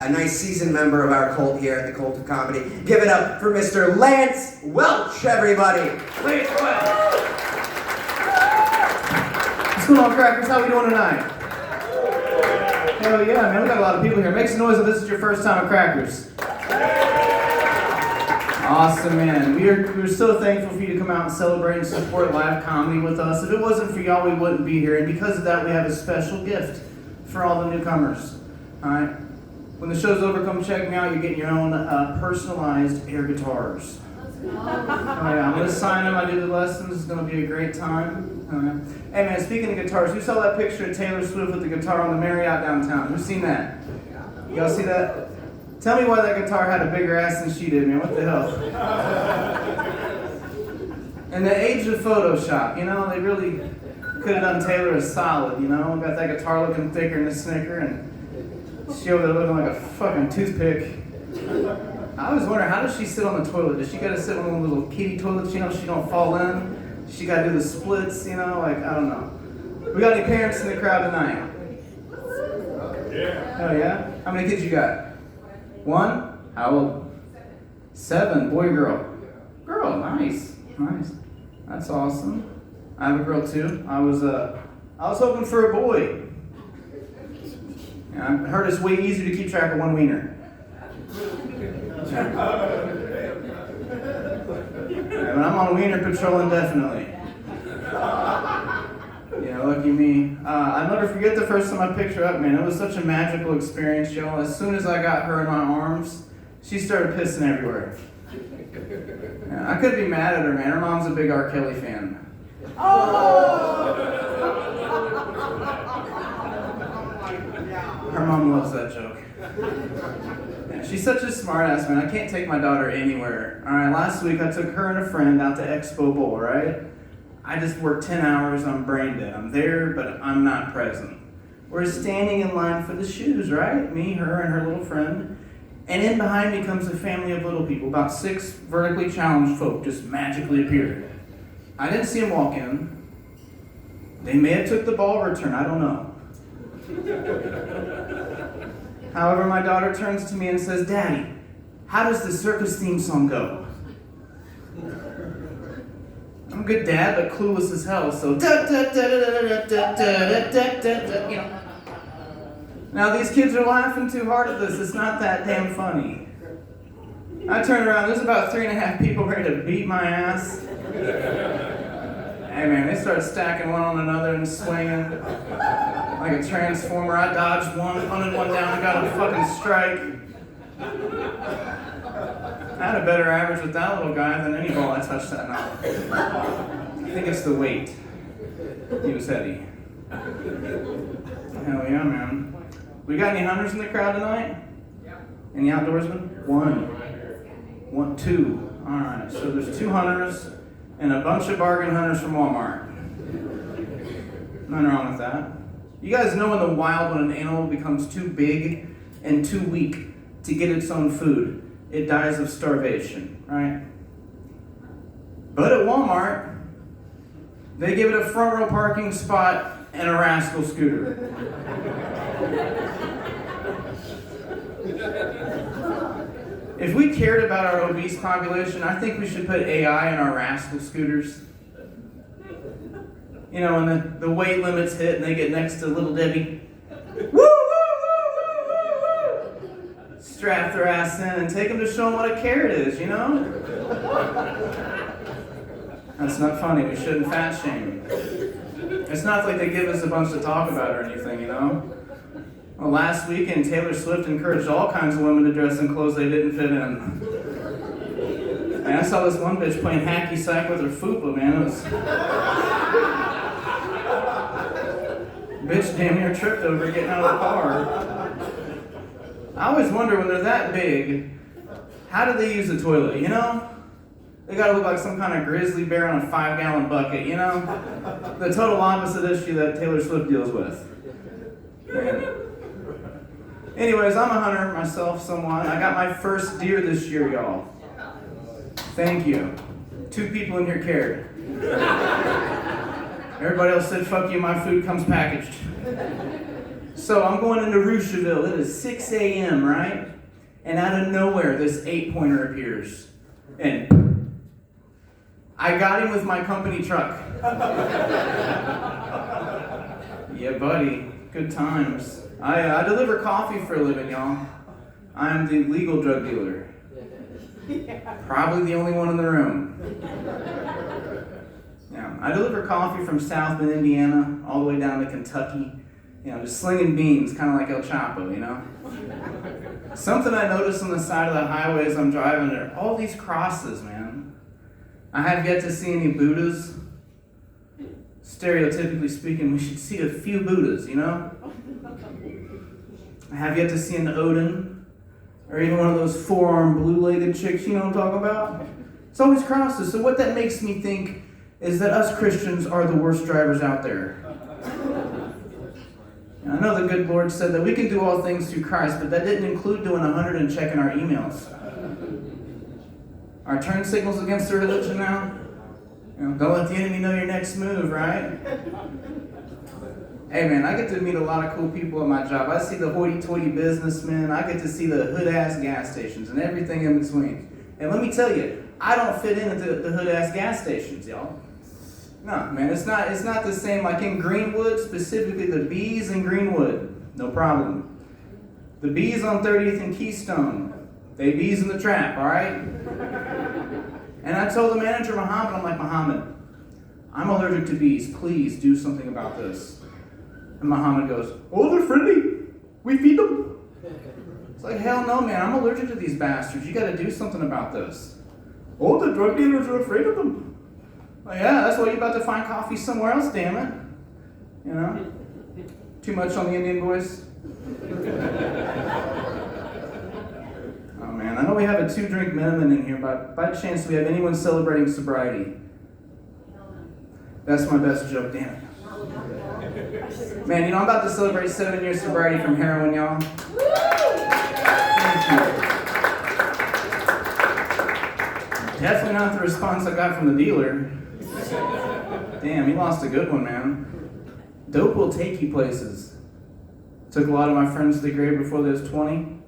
A nice seasoned member of our cult here at the Cult of Comedy. Give it up for Mr. Lance Welch, everybody. Lance Welch. What's going on, Crackers? How we doing tonight? Hell yeah, man. We got a lot of people here. Make some noise if this is your first time at Crackers. Awesome, man. We're so thankful for you to come out and celebrate and support live comedy with us. If it wasn't for y'all, we wouldn't be here. And because of that, we have a special gift for all the newcomers. All right? When the show's over, come check me out. You're getting your own personalized air guitars. Oh yeah, I'm going to sign them. I do the lessons. It's going to be a great time. Hey man, speaking of guitars, who saw that picture of Taylor Swift with the guitar on the Marriott downtown? Who's seen that? Y'all see that? Tell me why that guitar had a bigger ass than she did, man. What the hell? In the age of Photoshop, you know, they really could have done Taylor a solid, you know? Got that guitar looking thicker than a Snicker, and she over there looking like a fucking toothpick. I was wondering, how does she sit on the toilet? Does she gotta sit on one of those little kiddie toilets, you know, she don't fall in? She gotta do the splits, you know, like, I don't know. We got any parents in the crowd tonight? Yeah. Oh yeah? How many kids you got? One? How old? 7. Boy or girl? Girl, nice. Nice. That's awesome. I have a girl too. I was hoping for a boy. I heard it's way easier to keep track of one wiener. When I'm on wiener patrol indefinitely. Yeah, lucky me. I'll never forget the first time I picked her up, man. It was such a magical experience, y'all. As soon as I got her in my arms, she started pissing everywhere. Yeah, I could be mad at her, man. Her mom's a big R. Kelly fan. Her mom loves that joke. Yeah, she's such a smart ass, man. I can't take my daughter anywhere. Alright, last week I took her and a friend out to Expo Bowl, right? I just worked 10 hours, I'm brain dead. I'm there, but I'm not present. We're standing in line for the shoes, right? Me, her, and her little friend. And in behind me comes a family of little people. About 6 vertically challenged folk just magically appeared. I didn't see them walk in. They may have took the ball return, I don't know. However, my daughter turns to me and says, "Daddy, how does the circus theme song go?" I'm a good dad, but clueless as hell, so you know. Now these kids are laughing too hard at this. It's not that damn funny. I turn around, there's about 3.5 people ready to beat my ass. Hey man, they start stacking one on another and swinging like a transformer. I dodged one, hunted one down, and got a fucking strike. I had a better average with that little guy than any ball I touched that night. I think it's the weight. He was heavy. Hell yeah, man. We got any hunters in the crowd tonight? Any outdoorsmen? 1, 2. Alright, so there's 2 hunters and a bunch of bargain hunters from Walmart. Nothing wrong with that. You guys know in the wild when an animal becomes too big and too weak to get its own food, it dies of starvation, right? But at Walmart, they give it a front row parking spot and a rascal scooter. If we cared about our obese population, I think we should put AI in our rascal scooters. You know, when the weight limits hit and they get next to Little Debbie. Woo, woo, woo, woo, woo, woo. Strap their ass in and take them to show them what a carrot is, you know? That's not funny. We shouldn't fat shame. It's not like they give us a bunch to talk about or anything, you know? Well, last weekend, Taylor Swift encouraged all kinds of women to dress in clothes they didn't fit in. And I saw this one bitch playing hacky sack with her fupa, man. It was... Bitch damn near tripped over getting out of the car. I always wonder, when they're that big, how do they use the toilet, you know? They gotta look like some kind of grizzly bear on a 5-gallon bucket, you know? The total opposite issue that Taylor Swift deals with. Man. Anyways, I'm a hunter myself somewhat. I got my first deer this year, y'all. Thank you. 2 people in here cared. Everybody else said, "Fuck you, my food comes packaged." So I'm going into Rocheville. It is 6 a.m., right? And out of nowhere, this 8-pointer appears. And I got him with my company truck. Yeah, buddy. Good times. I deliver coffee for a living, y'all. I'm the legal drug dealer. Probably the only one in the room. Yeah, I deliver coffee from South Bend, Indiana, all the way down to Kentucky. You know, just slinging beans, kind of like El Chapo, you know? Something I noticed on the side of the highway as I'm driving are all these crosses, man. I have yet to see any Buddhas. Stereotypically speaking, we should see a few Buddhas, you know? I have yet to see an Odin, or even one of those four-armed, blue-legged chicks, you know what I'm talking about? It's always crosses. So what that makes me think is that us Christians are the worst drivers out there. And I know the good Lord said that we can do all things through Christ, but that didn't include doing 100 and checking our emails. Our turn signals against the religion now? You know, don't let the enemy know your next move, right? Hey man, I get to meet a lot of cool people at my job. I see the hoity-toity businessmen. I get to see the hood-ass gas stations and everything in between. And let me tell you, I don't fit in at the hood-ass gas stations, y'all. No, man, it's not the same. Like in Greenwood, specifically the B's in Greenwood, no problem. The B's on 30th and Keystone, they B's in the trap, all right? And I told the manager, Muhammad, I'm like, Muhammad, I'm allergic to bees. Please do something about this. And Muhammad goes, oh, they're friendly. We feed them. It's like, hell no, man. I'm allergic to these bastards. You got to do something about this. Oh, the drug dealers are afraid of them. Well, yeah, that's why you're about to find coffee somewhere else, damn it. You know? Too much on the Indian voice? Oh, man. I know we have a 2-drink minimum in here, but by chance do we have anyone celebrating sobriety? That's my best joke, damn it. Man, you know, I'm about to celebrate 7 years sobriety from heroin, y'all. Thank you. Definitely not the response I got from the dealer. Damn, he lost a good one, man. Dope will take you places. Took a lot of my friends to the grave before they was 20.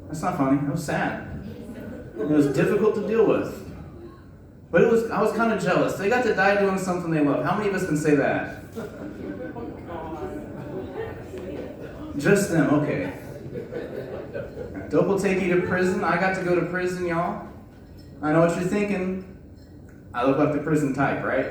That's not funny. It was sad. It was difficult to deal with. But I was kind of jealous. They got to die doing something they love. How many of us can say that? Just them, okay. Dope will take you to prison. I got to go to prison, y'all. I know what you're thinking. I look like the prison type, right?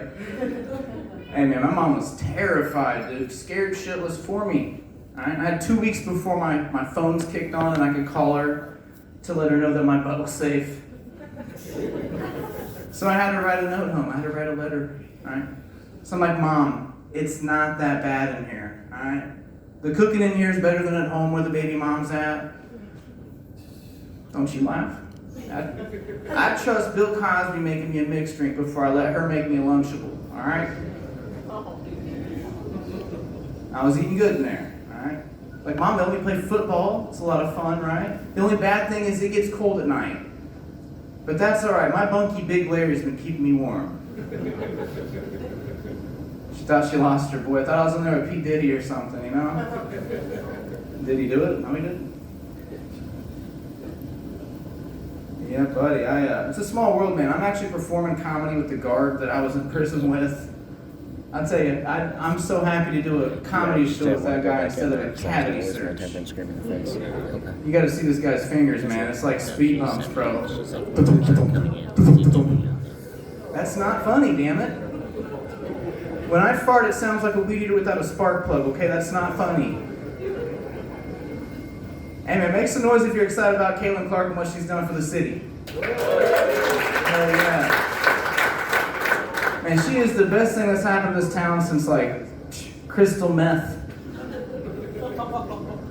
Hey man, my mom was terrified, dude. Scared shitless for me. Right? I had 2 weeks before my phones kicked on and I could call her to let her know that my butt was safe. So I had to write a note home. I had to write a letter, right? So I'm like, Mom, it's not that bad in here, all right? The cooking in here is better than at home where the baby mom's at. Don't you laugh? I trust Bill Cosby making me a mixed drink before I let her make me a Lunchable, all right? I was eating good in there, all right? Like, Mom, they let me play football. It's a lot of fun, right? The only bad thing is it gets cold at night. But that's all right. My bunkie Big Larry's been keeping me warm. She thought she lost her boy. I thought I was in there with P. Diddy or something, you know? Did he do it? No, he didn't. Yeah, buddy. It's a small world, man. I'm actually performing comedy with the guard that I was in prison with. I'll tell you, I'm so happy to do a comedy show with that guy instead of a cavity search. You gotta see this guy's fingers, man. It's like speed bumps, bro. That's not funny, damn it. When I fart, it sounds like a weed eater without a spark plug, okay? That's not funny. Hey, man, make some noise if you're excited about Caitlin Clark and what she's done for the city. Hell yeah. Man, she is the best thing that's happened to this town since, like, crystal meth.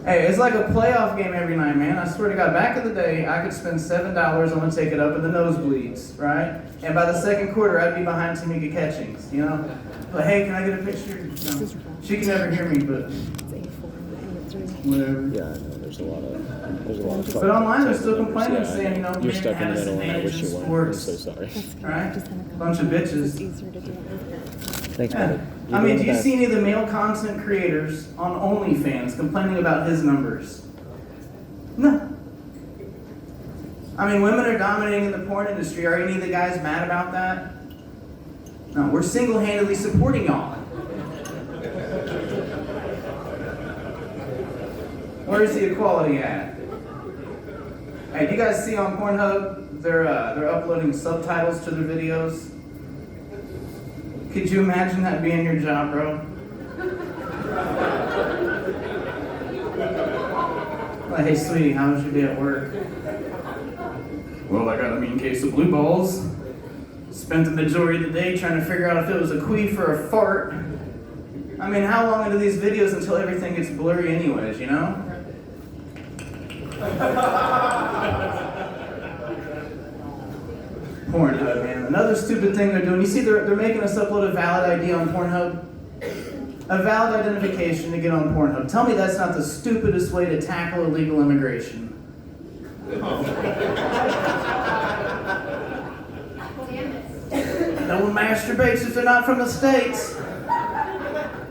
Hey, it's like a playoff game every night, man. I swear to God, back in the day, I could spend $7 on a ticket up in the nosebleeds, right? And by the second quarter, I'd be behind Tamika Catchings, you know? But hey, can I get a picture? No. She can never hear me, but whatever. Yeah, I know. There's a lot of. But online, they're still complaining, saying, you know, you're men stuck in have the us middle, and I advantage wish in you weren't. I'm sports, so sorry. right? Bunch of bitches. It's easier to do it. Thanks, Yeah. buddy. I mean, do you see any of the male content creators on OnlyFans complaining about his numbers? No. I mean, women are dominating in the porn industry. Are any of the guys mad about that? No, we're single-handedly supporting y'all. Where's the equality at? Hey, do you guys see on Pornhub, they're uploading subtitles to their videos? Could you imagine that being your job, bro? Like, hey, sweetie, how was your day at work? Well, I got a mean case of blue balls. Spent the majority of the day trying to figure out if it was a queef or a fart. I mean, how long into these videos until everything gets blurry anyways, you know? Pornhub, man. Another stupid thing they're doing. You see, they're making us upload a valid ID on Pornhub. A valid identification to get on Pornhub. Tell me that's not the stupidest way to tackle illegal immigration. No one masturbates if they're not from the States.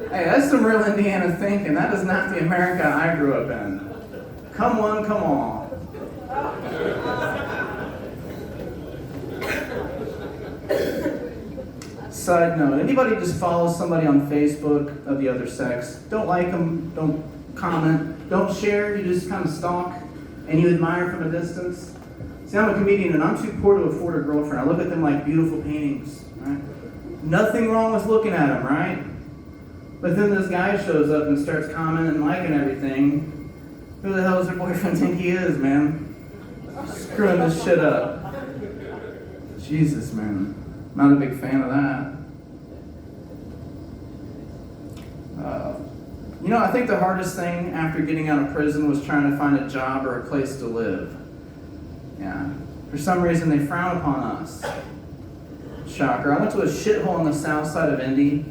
Hey, that's some real Indiana thinking. That is not the America I grew up in. Come on, come on. Side note, anybody just follow somebody on Facebook of the other sex, don't like them, don't comment, don't share, you just kind of stalk, and you admire from a distance. See, I'm a comedian and I'm too poor to afford a girlfriend. I look at them like beautiful paintings, right? Nothing wrong with looking at them, right? But then this guy shows up and starts commenting and liking everything. Who the hell does her boyfriend think he is, man? Screwing this shit up. Jesus, man. Not a big fan of that. You know, I think the hardest thing after getting out of prison was trying to find a job or a place to live. Yeah. For some reason, they frown upon us. Shocker. I went to a shithole on the south side of Indy,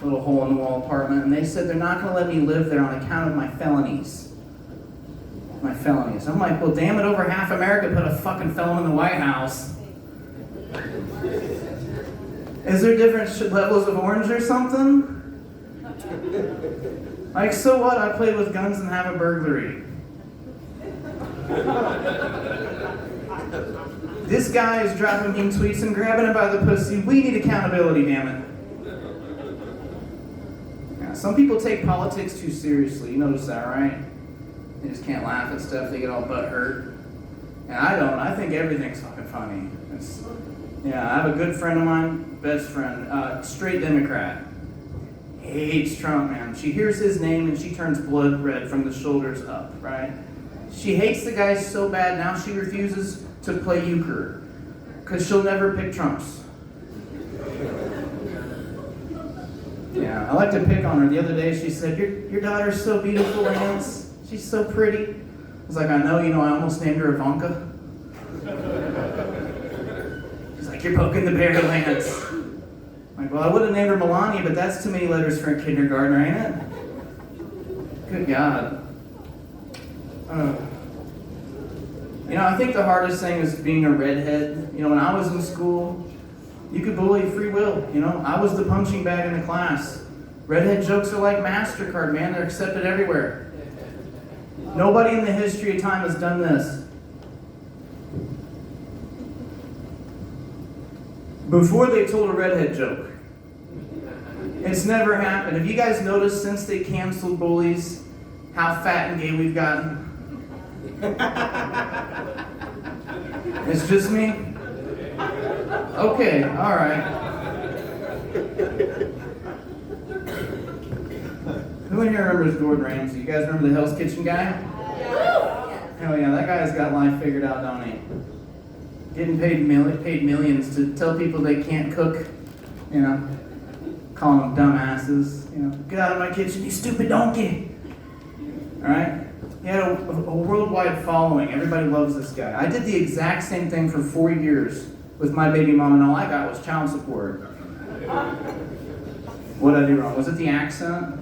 little hole-in-the-wall apartment, and they said they're not going to let me live there on account of my felonies. My felonies. I'm like, well, damn it, over half America put a fucking felon in the White House. Is there different levels of orange or something? Like, so what? I played with guns and have a burglary. This guy is dropping mean tweets and grabbing him by the pussy. We need accountability, damn it. Yeah, some people take politics too seriously. You notice that, right? They just can't laugh at stuff. They get all butthurt. And I don't. I think everything's fucking funny. Yeah, I have a good friend of mine, best friend, straight Democrat. Hates Trump, man. She hears his name and she turns blood red from the shoulders up, right? She hates the guy so bad now she refuses to play euchre because she'll never pick Trump's. Yeah, I like to pick on her. The other day she said, your daughter's so beautiful, Lance. She's so pretty. I was like, I know, I almost named her Ivanka. She's like, you're poking the bear, Lance. I'm like, well, I would have named her Melania, but that's too many letters for a kindergartner, ain't it? Good God. I think the hardest thing is being a redhead. When I was in school, you could bully free will. I was the punching bag in the class. Redhead jokes are like MasterCard, man. They're accepted everywhere. Nobody in the history of time has done this. Before they told a redhead joke. It's never happened. Have you guys noticed since they canceled bullies how fat and gay we've gotten? It's just me? Okay, alright. Who in here remembers Gordon Ramsay? You guys remember the Hell's Kitchen guy? Hell yeah, that guy's got life figured out, don't he? Getting paid millions to tell people they can't cook, calling them dumbasses, get out of my kitchen, you stupid donkey. Alright? He had a worldwide following. Everybody loves this guy. I did the exact same thing for 4 years with my baby mom, and all I got was child support. What did I do wrong? Was it the accent?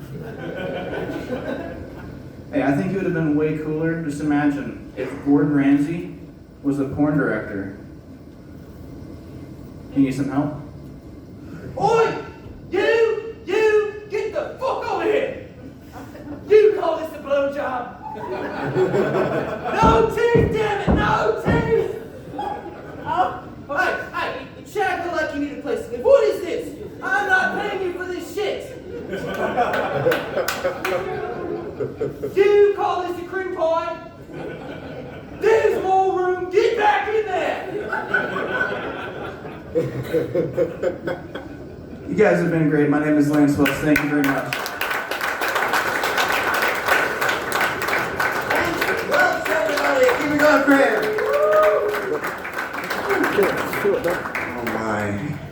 Hey, I think it would have been way cooler. Just imagine if Gordon Ramsay was a porn director. You need some help? Oi! Get No teeth, damn it, no teeth! Hey, Shaggle like you need a place to live. What is this? I'm not paying you for this shit! You call this a cream pie? There's more room, get back in there! You guys have been great. My name is Lance Welch. Thank you very much. Welch, everybody, keep it going, Graham. Oh my.